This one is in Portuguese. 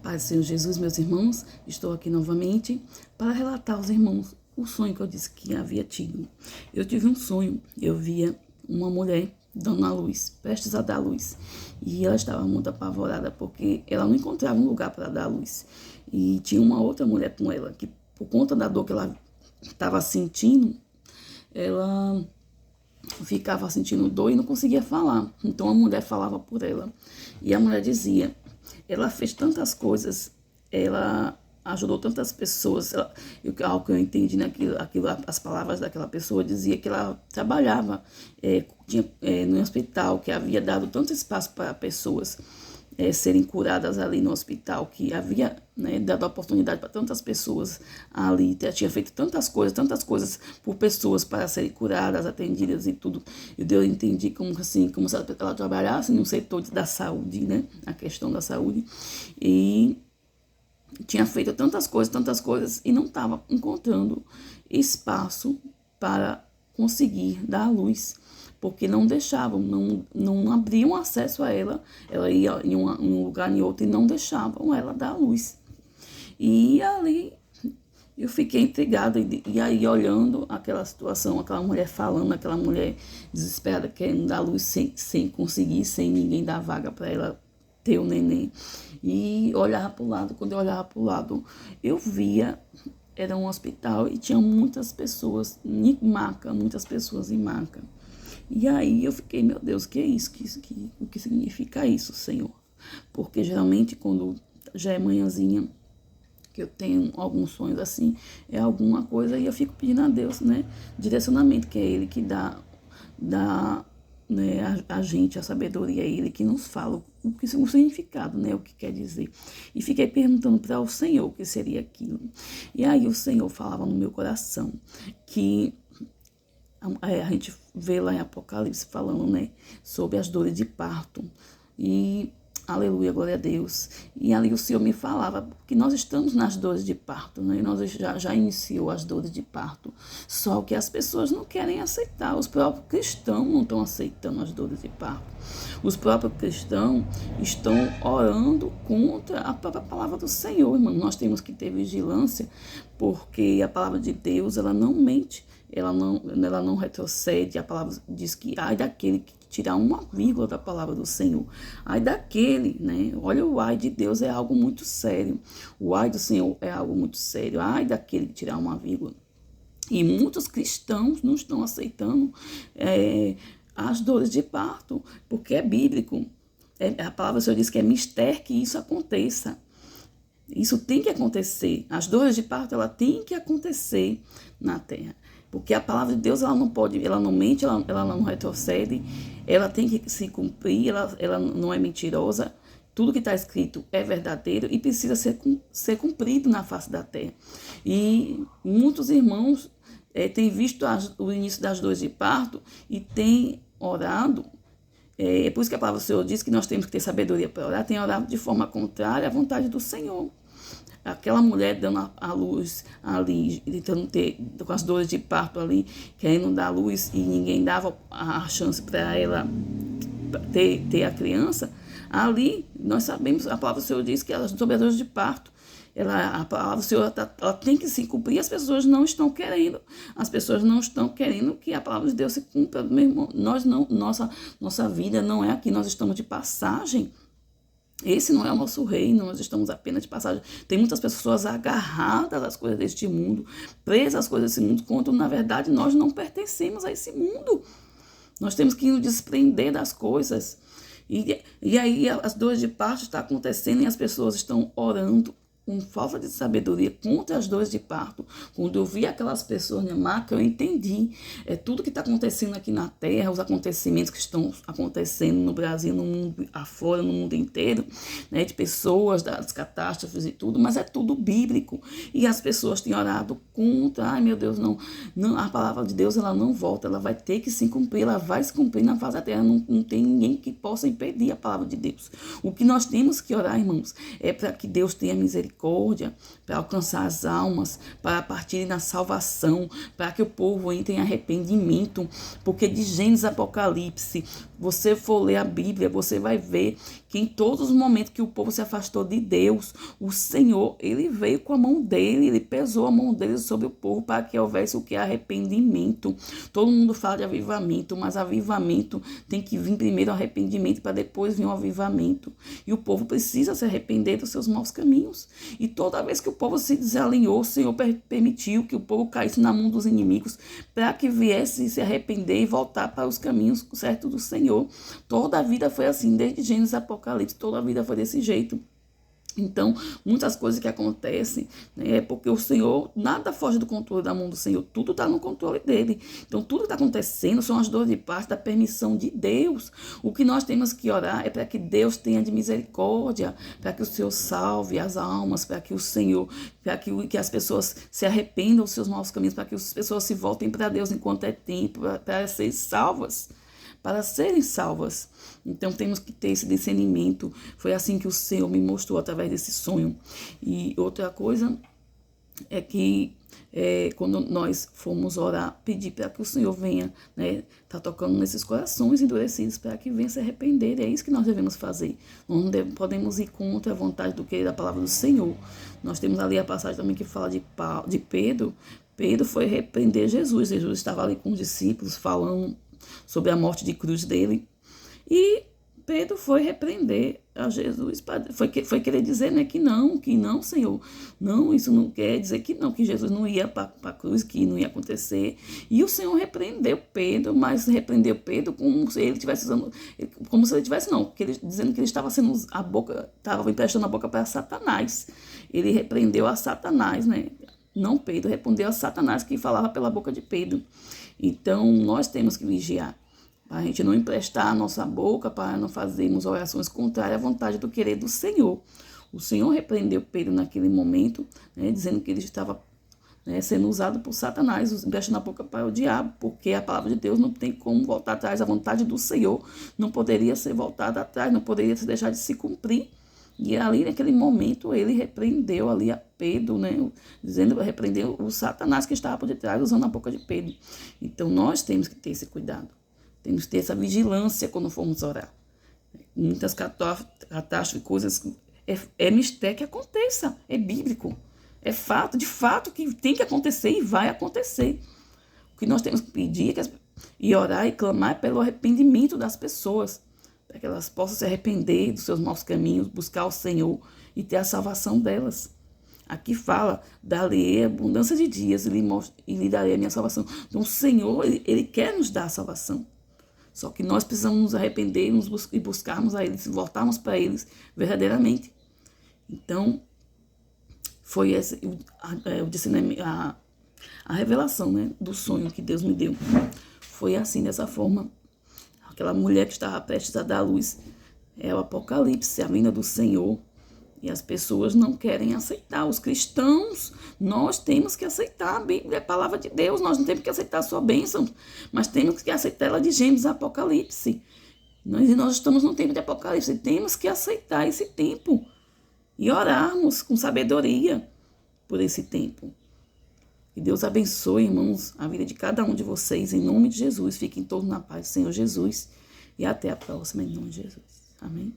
Paz do Senhor Jesus, meus irmãos, estou aqui novamente para relatar aos irmãos o sonho que eu disse que havia tido. Eu tive um sonho, eu via uma mulher dando a luz, prestes a dar luz, e ela estava muito apavorada porque ela não encontrava um lugar para dar luz. E tinha uma outra mulher com ela, que por conta da dor que ela estava sentindo, ela ficava sentindo dor e não conseguia falar. Então a mulher falava por ela, e a mulher dizia: ela fez tantas coisas, ela ajudou tantas pessoas. Algo que eu entendi as palavras daquela pessoa dizia que ela trabalhava no hospital, que havia dado tanto espaço para pessoas serem curadas ali no hospital, que havia dado oportunidade para tantas pessoas ali, tinha feito tantas coisas por pessoas para serem curadas, atendidas e tudo. Eu entendi como se ela trabalhasse no setor da saúde, a questão da saúde, e tinha feito tantas coisas e não estava encontrando espaço para conseguir dar a luz, porque não deixavam, não abriam acesso a ela. Ela ia em um lugar em outro e não deixavam ela dar a luz. E ali eu fiquei intrigada, e aí olhando aquela situação, aquela mulher falando, aquela mulher desesperada querendo dar luz sem conseguir, sem ninguém dar vaga para ela ter o neném. E olhava para o lado, quando eu olhava para o lado, eu via, era um hospital e tinha muitas pessoas muitas pessoas em maca. E aí eu fiquei, meu Deus, que é isso? O que significa isso, Senhor? Porque geralmente quando já é manhãzinha, que eu tenho alguns sonhos assim, é alguma coisa, e eu fico pedindo a Deus, direcionamento, que é Ele que dá a gente a sabedoria, é Ele que nos fala o significado, o que quer dizer. E fiquei perguntando para o Senhor o que seria aquilo. E aí o Senhor falava no meu coração que a gente vê lá em Apocalipse falando, sobre as dores de parto. E aleluia, glória a Deus. E ali o Senhor me falava que nós estamos nas dores de parto, e nós já iniciou as dores de parto. Só que as pessoas não querem aceitar. Os próprios cristãos não estão aceitando as dores de parto. Os próprios cristãos estão orando contra a própria palavra do Senhor, irmão. Nós temos que ter vigilância, porque a palavra de Deus, ela não mente. Ela não retrocede. A palavra diz que ai daquele que tirar uma vírgula da palavra do Senhor. Ai daquele, Olha, o ai de Deus é algo muito sério. O ai do Senhor é algo muito sério. Ai daquele que tirar uma vírgula. E muitos cristãos não estão aceitando as dores de parto, porque é bíblico. A palavra do Senhor diz que é mistério que isso aconteça. Isso tem que acontecer. As dores de parto, ela tem que acontecer na terra. Porque a palavra de Deus, ela não mente, ela não retrocede, ela tem que se cumprir, ela não é mentirosa. Tudo que está escrito é verdadeiro e precisa ser cumprido na face da terra. E muitos irmãos têm visto o início das dores de parto e têm orado. É por isso que a palavra do Senhor diz que nós temos que ter sabedoria para orar. Tem orado de forma contrária à vontade do Senhor. Aquela mulher dando a luz ali, tentando ter, com as dores de parto ali, querendo dar luz, e ninguém dava a chance para ela ter a criança. Ali, nós sabemos, a palavra do Senhor diz que ela, sobre as dores de parto, a palavra do Senhor ela tem que se cumprir. As pessoas não estão querendo. As pessoas não estão querendo que a palavra de Deus se cumpra. Meu irmão, nossa vida não é aqui, nós estamos de passagem. Esse não é o nosso reino, nós estamos apenas de passagem. Tem muitas pessoas agarradas às coisas deste mundo, presas às coisas desse mundo, quando na verdade nós não pertencemos a esse mundo. Nós temos que nos desprender das coisas. E aí as dores de parto estão acontecendo e as pessoas estão orando com falta de sabedoria contra as dores de parto. Quando eu vi aquelas pessoas na maca, eu entendi tudo que está acontecendo aqui na terra, os acontecimentos que estão acontecendo no Brasil, no mundo afora, no mundo inteiro, de pessoas, das catástrofes e tudo, mas é tudo bíblico. E as pessoas têm orado contra. Ai, meu Deus, não, a palavra de Deus, ela não volta, ela vai ter que se cumprir, ela vai se cumprir na face da terra. Não tem ninguém que possa impedir a palavra de Deus. O que nós temos que orar, irmãos, é para que Deus tenha misericórdia, para alcançar as almas, para partirem na salvação, para que o povo entre em arrependimento, porque de Gênesis a Apocalipse, você for ler a Bíblia, você vai ver que em todos os momentos que o povo se afastou de Deus, o Senhor, ele veio com a mão dele, ele pesou a mão dele sobre o povo para que houvesse o que? Arrependimento. Todo mundo fala de avivamento, mas avivamento tem que vir primeiro arrependimento para depois vir o avivamento. E o povo precisa se arrepender dos seus maus caminhos. E toda vez que o povo se desalinhou, o Senhor permitiu que o povo caísse na mão dos inimigos para que viesse se arrepender e voltar para os caminhos certos do Senhor. Toda a vida foi assim, desde Gênesis a Apocalipse, toda a vida foi desse jeito. Então, muitas coisas que acontecem, né, é porque o Senhor, nada foge do controle da mão do Senhor, tudo está no controle dele. Então, tudo que está acontecendo são as dores de parte da permissão de Deus. O que nós temos que orar é para que Deus tenha de misericórdia, para que o Senhor salve as almas, para que o Senhor, que as pessoas se arrependam dos seus maus caminhos, para que as pessoas se voltem para Deus enquanto é tempo, para serem salvas. Para serem salvas. Então temos que ter esse discernimento. Foi assim que o Senhor me mostrou através desse sonho. E outra coisa é que quando nós formos orar, pedir para que o Senhor venha, né, tá tocando nesses corações endurecidos para que venha se arrepender. É isso que nós devemos fazer. Nós não podemos ir contra a vontade do que da palavra do Senhor. Nós temos ali a passagem também que fala de Pedro. Pedro foi repreender Jesus. Jesus estava ali com os discípulos falando sobre a morte de cruz dele. E Pedro foi repreender a Jesus, foi querer dizer, né, que não, Senhor. Não, isso não quer dizer que não, que Jesus não ia para a cruz, que não ia acontecer. E o Senhor repreendeu Pedro, mas repreendeu Pedro como se ele tivesse usando, como se ele tivesse, não, dizendo que ele estava sendo estava emprestando a boca para Satanás. Ele repreendeu a Satanás, né? Não Pedro, repreendeu a Satanás que falava pela boca de Pedro. Então, nós temos que vigiar, para a gente não emprestar a nossa boca, para não fazermos orações contrárias à vontade do querer do Senhor. O Senhor repreendeu Pedro naquele momento, né, dizendo que ele estava, né, sendo usado por Satanás, emprestando a boca para o diabo, porque a palavra de Deus não tem como voltar atrás. A vontade do Senhor não poderia ser voltada atrás, não poderia deixar de se cumprir. E ali, naquele momento, ele repreendeu ali a Pedro, né? Repreendeu o Satanás que estava por detrás, usando a boca de Pedro. Então, nós temos que ter esse cuidado. Temos que ter essa vigilância quando formos orar. Muitas catástrofes, coisas... É mistério que aconteça. É bíblico. É fato, de fato, que tem que acontecer e vai acontecer. O que nós temos que pedir e orar e clamar pelo arrependimento das pessoas, para que elas possam se arrepender dos seus maus caminhos, buscar o Senhor e ter a salvação delas. Aqui fala, dar-lhe abundância de dias e lhe darei a minha salvação. Então o Senhor, ele quer nos dar a salvação. Só que nós precisamos nos arrepender e buscarmos a Ele, voltarmos para eles verdadeiramente. Então, foi esse, a revelação, né, do sonho que Deus me deu. Foi assim, dessa forma. Aquela mulher que estava prestes a dar à luz. É o Apocalipse, a vinda do Senhor. E as pessoas não querem aceitar. Os cristãos, nós temos que aceitar. A Bíblia é a palavra de Deus. Nós não temos que aceitar a sua bênção, mas temos que aceitar ela de Gênesis a Apocalipse. Nós estamos no tempo de Apocalipse. Temos que aceitar esse tempo e orarmos com sabedoria por esse tempo. Que Deus abençoe, irmãos, a vida de cada um de vocês. Em nome de Jesus. Fiquem todos na paz do Senhor Jesus. E até a próxima, em nome de Jesus. Amém.